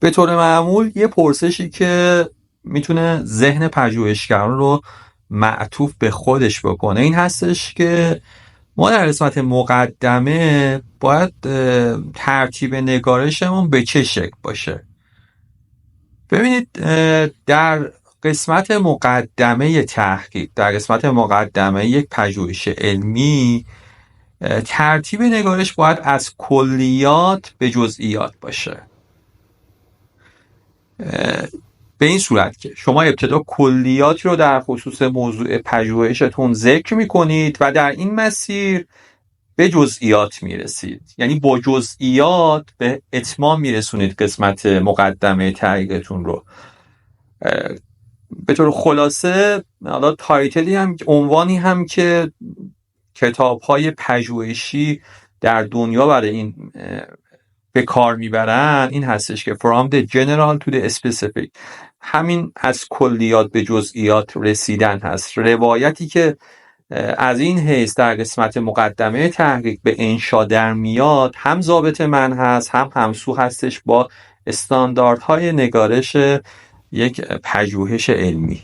به طور معمول یه پرسشی که میتونه ذهن پژوهشگران رو معطوف به خودش بکنه این هستش که ما در قسمت مقدمه باید ترتیب نگارشمون به چه شکل باشه. ببینید، در قسمت مقدمه تحقیق، در قسمت مقدمه یک پژوهش علمی، ترتیب نگارش باید از کلیات به جزئیات باشه. به این صورت که شما ابتدا کلیاتی رو در خصوص موضوع پژوهشتون ذکر میکنید و در این مسیر به جزئیات میرسید، یعنی با جزئیات به اتمام میرسونید قسمت مقدمه تحقیقتون رو. به طور خلاصه، حالا تایتلی هم، عنوانی هم که کتاب‌های پژوهشی در دنیا برای این به کار میبرن این هستش که From the general to the specific، همین از کلیات به جزئیات رسیدن هست. روایتی که از این حیث در قسمت مقدمه تحقیق به انشا در میاد هم ضابط من هست، هم همسو هستش با استانداردهای نگارش یک پژوهش علمی.